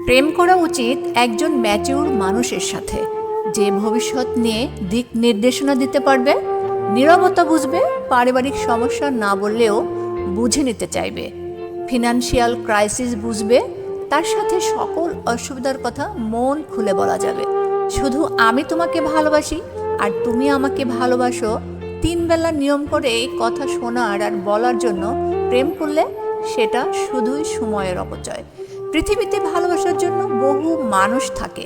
প্রেম করা উচিত একজন ম্যাচিউর মানুষের সাথে, যে ভবিষ্যৎ নিয়ে দিক নির্দেশনা দিতে পারবে, নীরবতা বুঝবে, পারিবারিক সমস্যা না বললেও বুঝে নিতে চাইবে, ফিনান্সিয়াল ক্রাইসিস বুঝবে, তার সাথে সকল অসুবিধার কথা মন খুলে বলা যাবে। শুধু আমি তোমাকে ভালোবাসি আর তুমি আমাকে ভালোবাসো, 3 বেলা নিয়ম করে এই কথা শোনার আর বলার জন্য প্রেম করলে সেটা শুধুই সময়ের অপচয়। পৃথিবীতে ভালোবাসার জন্য বহু মানুষ থাকে,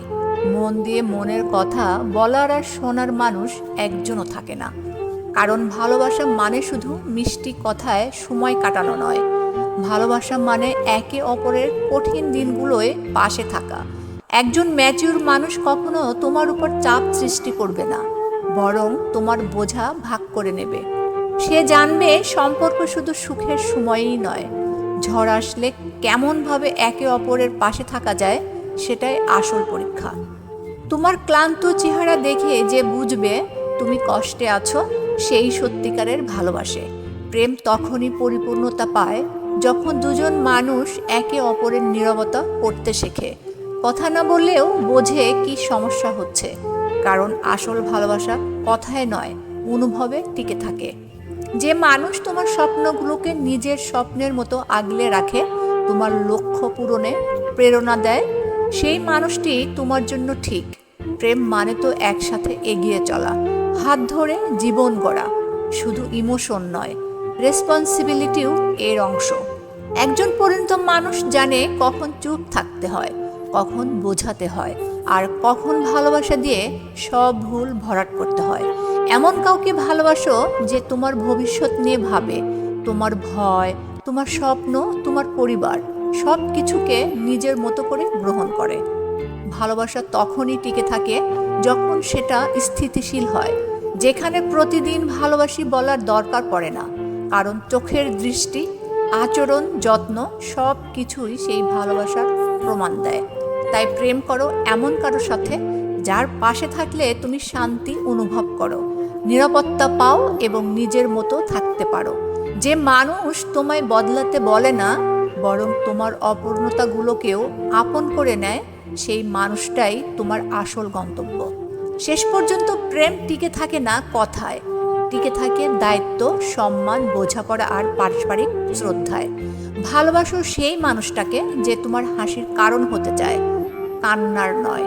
মন দিয়ে মনের কথা বলার আর শোনার মানুষ একজনও থাকে না। কারণ ভালোবাসা মানে শুধু মিষ্টি কথায় সময় কাটানো নয়, ভালোবাসা মানে একে অপরের কঠিন দিনগুলোয় পাশে থাকা। একজন ম্যাচিউর মানুষ কখনো তোমার উপর চাপ সৃষ্টি করবে না, বরং তোমার বোঝা ভাগ করে নেবে। সে জানবে সম্পর্ক শুধু সুখের সময়ই নয়, ঝড় আসলে কেমনভাবে একে অপরের পাশে থাকা যায় সেটাই আসল পরীক্ষা। তোমার ক্লান্ত চেহারা দেখে যে বুঝবে তুমি কষ্টে আছো, সেই সত্যিকারের ভালোবাসে। প্রেম তখনই পরিপূর্ণতা পায় যখন দুজন মানুষ একে অপরের নীরবতা পড়তে শেখে, কথা না বললেও বোঝে কি সমস্যা হচ্ছে। কারণ আসল ভালোবাসা কথায় নয়, অনুভবে টিকে থাকে। যে মানুষ তোমার স্বপ্নগুলোকে নিজের স্বপ্নের মতো আগলে রাখে, তোমার লক্ষ্য পূরণে প্রেরণা দেয়, সেই মানুষটি তোমার জন্য ঠিক। প্রেম মানে তো একসাথে এগিয়ে চলা, হাত ধরে জীবন গড়া। শুধু ইমোশন নয়, রেসপন্সিবিলিটিও এর অংশ। একজন পরিণত মানুষ জানে কখন চুপ থাকতে হয়, কখন বোঝাতে হয়, আর কখন ভালোবাসা দিয়ে সব ভুল ভরাট করতে হয়। এমন কাউকে ভালোবাসো যে তোমার ভবিষ্যৎ নিয়ে ভাবে, তোমার ভয়, তোমার স্বপ্ন, তোমার পরিবার সব কিছুকে নিজের মতো করে গ্রহণ করে। ভালোবাসা তখনই টিকে থাকে যখন সেটা স্থিতিশীল হয়, যেখানে প্রতিদিন ভালোবাসি বলার দরকার পড়ে না। কারণ চোখের দৃষ্টি, আচরণ, যত্ন সব কিছুই সেই ভালোবাসার প্রমাণ দেয়। তাই প্রেম করো এমন কারোর সাথে যার পাশে থাকলে তুমি শান্তি অনুভব করো, নিরাপত্তা পাও এবং নিজের মতো থাকতে পারো। যে মানুষ তোমায় বদলাতে বলে না, বরং তোমার অপূর্ণতাগুলোকেও আপন করে নেয়, সেই মানুষটাই তোমার আসল গন্তব্য। শেষ পর্যন্ত প্রেম টিকে থাকে না কথায়, টিকে থাকে দায়িত্ব, সম্মান, বোঝাপড়া আর পারস্পরিক শ্রদ্ধায়। ভালোবাসো সেই মানুষটাকে যে তোমার হাসির কারণ হতে চায়, কান্নার নয়।